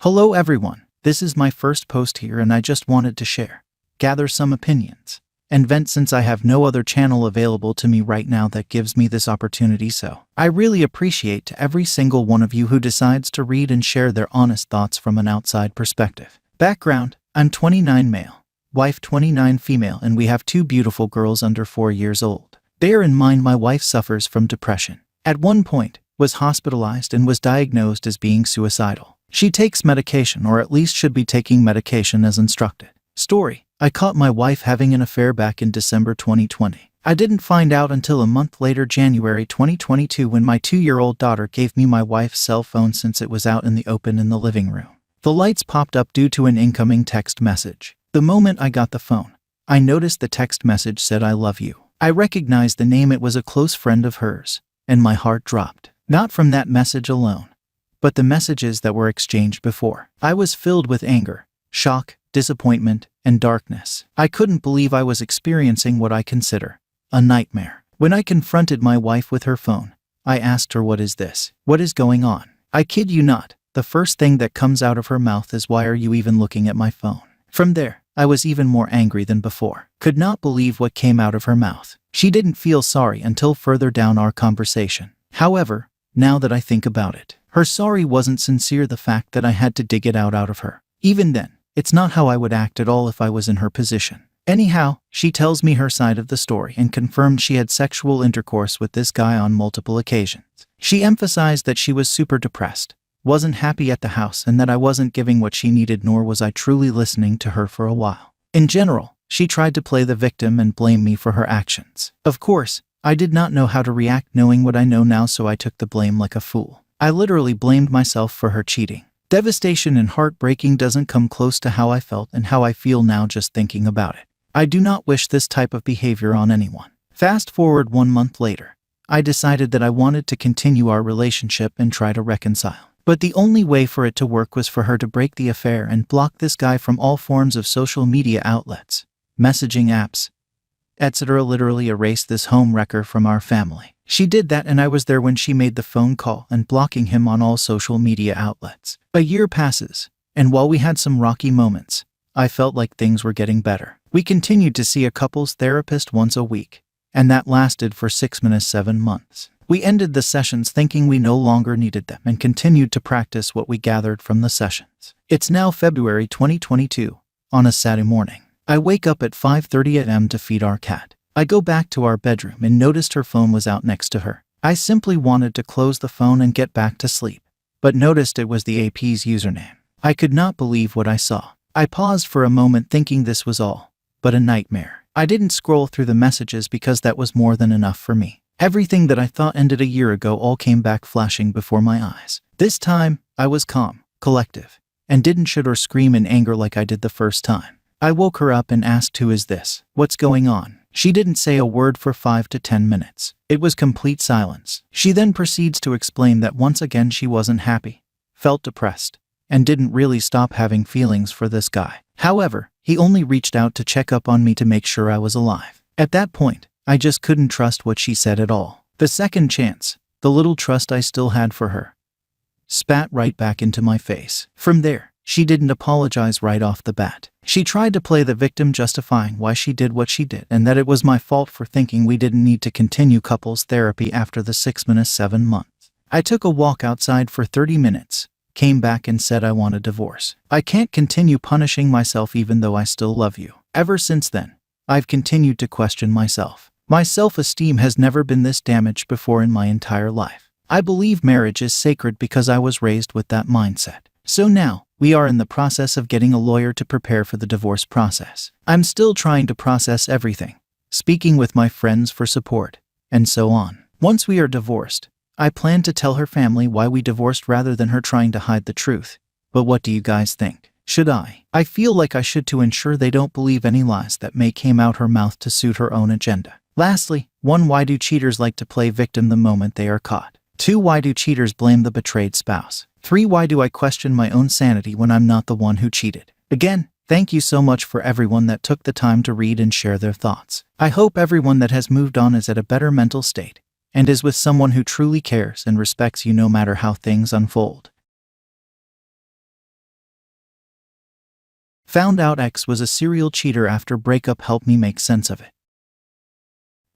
Hello everyone, this is my first post here and I just wanted to share, gather some opinions, and vent since I have no other channel available to me right now that gives me this opportunity, so I really appreciate to every single one of you who decides to read and share their honest thoughts from an outside perspective. Background: I'm 29 male, wife 29 female, and we have 2 beautiful girls under 4 years old. Bear in mind my wife suffers from depression. At one point, was hospitalized and was diagnosed as being suicidal. She takes medication, or at least should be taking medication as instructed. Story: I caught my wife having an affair back in December 2020. I didn't find out until a month later, January 2022, when my 2-year-old daughter gave me my wife's cell phone since it was out in the open in the living room. The lights popped up due to an incoming text message. The moment I got the phone, I noticed the text message said, "I love you." I recognized the name. It was a close friend of hers, and my heart dropped. Not from that message alone, but the messages that were exchanged before. I was filled with anger, shock, disappointment, and darkness. I couldn't believe I was experiencing what I consider a nightmare. When I confronted my wife with her phone, I asked her, "What is this? What is going on?" I kid you not, the first thing that comes out of her mouth is, "Why are you even looking at my phone?" From there, I was even more angry than before. Could not believe what came out of her mouth. She didn't feel sorry until further down our conversation. However, now that I think about it, her sorry wasn't sincere. The fact that I had to dig it out of her. Even then, it's not how I would act at all if I was in her position. Anyhow, she tells me her side of the story and confirmed she had sexual intercourse with this guy on multiple occasions. She emphasized that she was super depressed, wasn't happy at the house, and that I wasn't giving what she needed, nor was I truly listening to her for a while. In general, she tried to play the victim and blame me for her actions. Of course, I did not know how to react knowing what I know now, so I took the blame like a fool. I literally blamed myself for her cheating. Devastation and heartbreaking doesn't come close to how I felt and how I feel now just thinking about it. I do not wish this type of behavior on anyone. Fast forward 1 month later, I decided that I wanted to continue our relationship and try to reconcile. But the only way for it to work was for her to break the affair and block this guy from all forms of social media outlets, messaging apps, etc. Literally erase this home wrecker from our family. She did that, and I was there when she made the phone call and blocking him on all social media outlets. A year passes, and while we had some rocky moments, I felt like things were getting better. We continued to see a couples therapist once a week, and that lasted for 7 months. We ended the sessions thinking we no longer needed them and continued to practice what we gathered from the sessions. It's now February 2022, on a Saturday morning. I wake up at 5:30 a.m. to feed our cat. I go back to our bedroom and noticed her phone was out next to her. I simply wanted to close the phone and get back to sleep, but noticed it was the AP's username. I could not believe what I saw. I paused for a moment thinking this was all but a nightmare. I didn't scroll through the messages because that was more than enough for me. Everything that I thought ended a year ago all came back flashing before my eyes. This time, I was calm, collective, and didn't shout or scream in anger like I did the first time. I woke her up and asked, "Who is this? What's going on?" She didn't say a word for 5 to 10 minutes. It was complete silence. She then proceeds to explain that once again she wasn't happy, felt depressed, and didn't really stop having feelings for this guy. However, he only reached out to check up on me to make sure I was alive. At that point, I just couldn't trust what she said at all. The second chance, the little trust I still had for her, spat right back into my face. From there, she didn't apologize right off the bat. She tried to play the victim, justifying why she did what she did and that it was my fault for thinking we didn't need to continue couples therapy after the 7 months. I took a walk outside for 30 minutes, came back and said I want a divorce. I can't continue punishing myself even though I still love you. Ever since then, I've continued to question myself. My self-esteem has never been this damaged before in my entire life. I believe marriage is sacred because I was raised with that mindset. So now, we are in the process of getting a lawyer to prepare for the divorce process. I'm still trying to process everything, speaking with my friends for support, and so on. Once we are divorced, I plan to tell her family why we divorced rather than her trying to hide the truth. But what do you guys think? Should I? I feel like I should, to ensure they don't believe any lies that may came out her mouth to suit her own agenda. Lastly, 1. Why do cheaters like to play victim the moment they are caught? 2. Why do cheaters blame the betrayed spouse? 3. Why do I question my own sanity when I'm not the one who cheated? Again, thank you so much for everyone that took the time to read and share their thoughts. I hope everyone that has moved on is at a better mental state and is with someone who truly cares and respects you no matter how things unfold. Found out X was a serial cheater after breakup helped me make sense of it.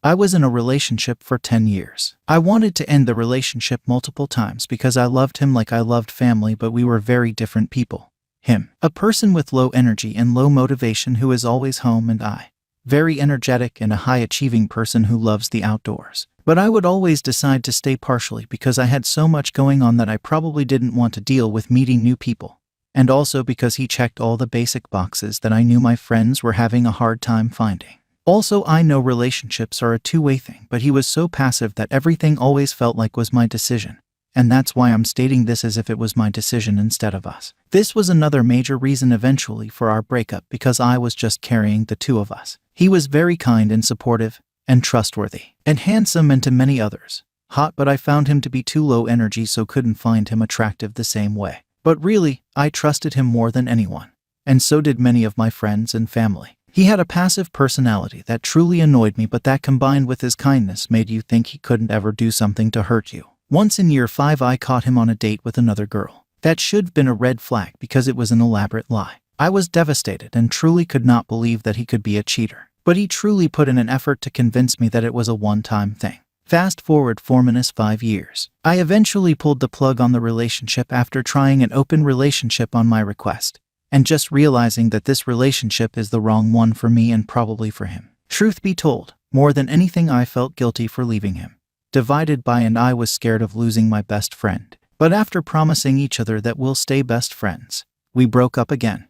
I was in a relationship for 10 years. I wanted to end the relationship multiple times because I loved him like I loved family, but we were very different people. Him, a person with low energy and low motivation who is always home, and I, very energetic and a high-achieving person who loves the outdoors. But I would always decide to stay partially because I had so much going on that I probably didn't want to deal with meeting new people. And also because he checked all the basic boxes that I knew my friends were having a hard time finding. Also, I know relationships are a two-way thing, but he was so passive that everything always felt like was my decision. And that's why I'm stating this as if it was my decision instead of us. This was another major reason eventually for our breakup, because I was just carrying the two of us. He was very kind and supportive, and trustworthy, and handsome, and to many others, hot, but I found him to be too low energy, so couldn't find him attractive the same way. But really, I trusted him more than anyone. And so did many of my friends and family. He had a passive personality that truly annoyed me, but that combined with his kindness made you think he couldn't ever do something to hurt you. Once in year 5, I caught him on a date with another girl. That should have been a red flag because it was an elaborate lie. I was devastated and truly could not believe that he could be a cheater. But he truly put in an effort to convince me that it was a one-time thing. Fast forward 5 years. I eventually pulled the plug on the relationship after trying an open relationship on my request, and just realizing that this relationship is the wrong one for me and probably for him. Truth be told, more than anything I felt guilty for leaving him. Divided by, and I was scared of losing my best friend. But after promising each other that we'll stay best friends, we broke up again.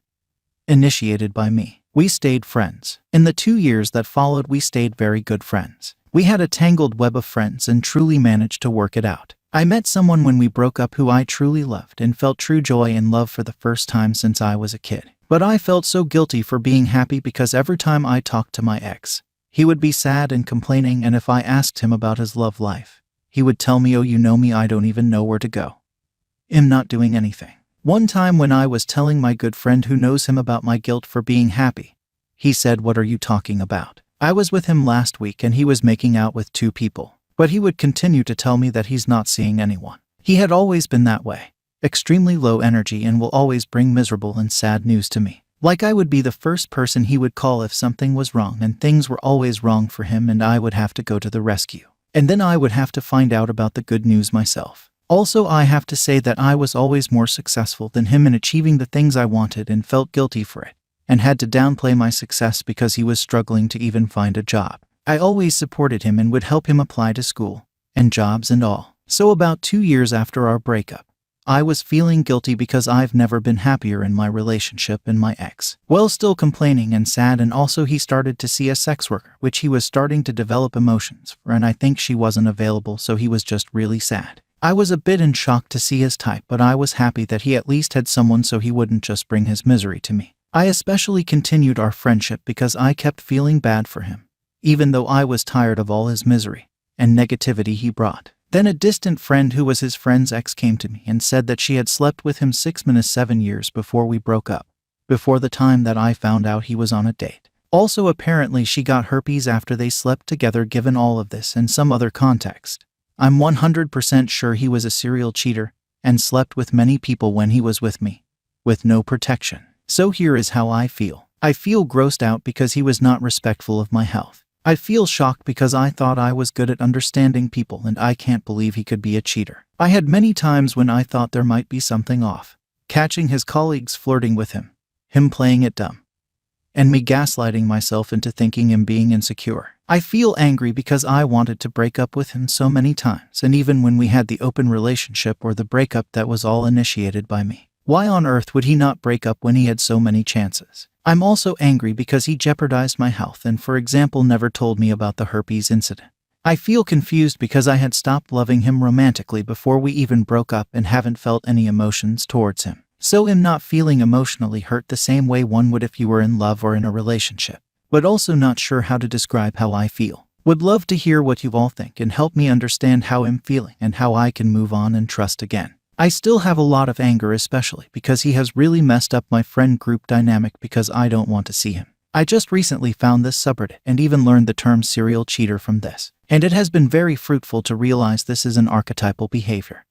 Initiated by me. We stayed friends. In the 2 years that followed, we stayed very good friends. We had a tangled web of friends and truly managed to work it out. I met someone when we broke up who I truly loved and felt true joy and love for the first time since I was a kid. But I felt so guilty for being happy because every time I talked to my ex, he would be sad and complaining, and if I asked him about his love life, he would tell me, "Oh, you know me, I don't even know where to go. I'm not doing anything." One time when I was telling my good friend who knows him about my guilt for being happy, he said, "What are you talking about? I was with him last week and he was making out with 2 people. But he would continue to tell me that he's not seeing anyone. He had always been that way, extremely low energy, and will always bring miserable and sad news to me. Like I would be the first person he would call if something was wrong, and things were always wrong for him, and I would have to go to the rescue. And then I would have to find out about the good news myself. Also, I have to say that I was always more successful than him in achieving the things I wanted and felt guilty for it, and had to downplay my success because he was struggling to even find a job. I always supported him and would help him apply to school and jobs and all. So about 2 years after our breakup, I was feeling guilty because I've never been happier in my relationship and my ex. Well, still complaining and sad, and also he started to see a sex worker, which he was starting to develop emotions for, and I think she wasn't available, so he was just really sad. I was a bit in shock to see his type, but I was happy that he at least had someone so he wouldn't just bring his misery to me. I especially continued our friendship because I kept feeling bad for him, even though I was tired of all his misery and negativity he brought. Then a distant friend who was his friend's ex came to me and said that she had slept with him 7 years before we broke up, before the time that I found out he was on a date. Also, apparently she got herpes after they slept together. Given all of this and some other context, I'm 100% sure he was a serial cheater and slept with many people when he was with me, with no protection. So here is how I feel. I feel grossed out because he was not respectful of my health. I feel shocked because I thought I was good at understanding people, and I can't believe he could be a cheater. I had many times when I thought there might be something off. Catching his colleagues flirting with him playing it dumb, and me gaslighting myself into thinking him being insecure. I feel angry because I wanted to break up with him so many times, and even when we had the open relationship or the breakup, that was all initiated by me. Why on earth would he not break up when he had so many chances? I'm also angry because he jeopardized my health and, for example, never told me about the herpes incident. I feel confused because I had stopped loving him romantically before we even broke up and haven't felt any emotions towards him. So I'm not feeling emotionally hurt the same way one would if you were in love or in a relationship, but also not sure how to describe how I feel. Would love to hear what you all think and help me understand how I'm feeling and how I can move on and trust again. I still have a lot of anger, especially because he has really messed up my friend group dynamic because I don't want to see him. I just recently found this subreddit and even learned the term serial cheater from this, and it has been very fruitful to realize this is an archetypal behavior.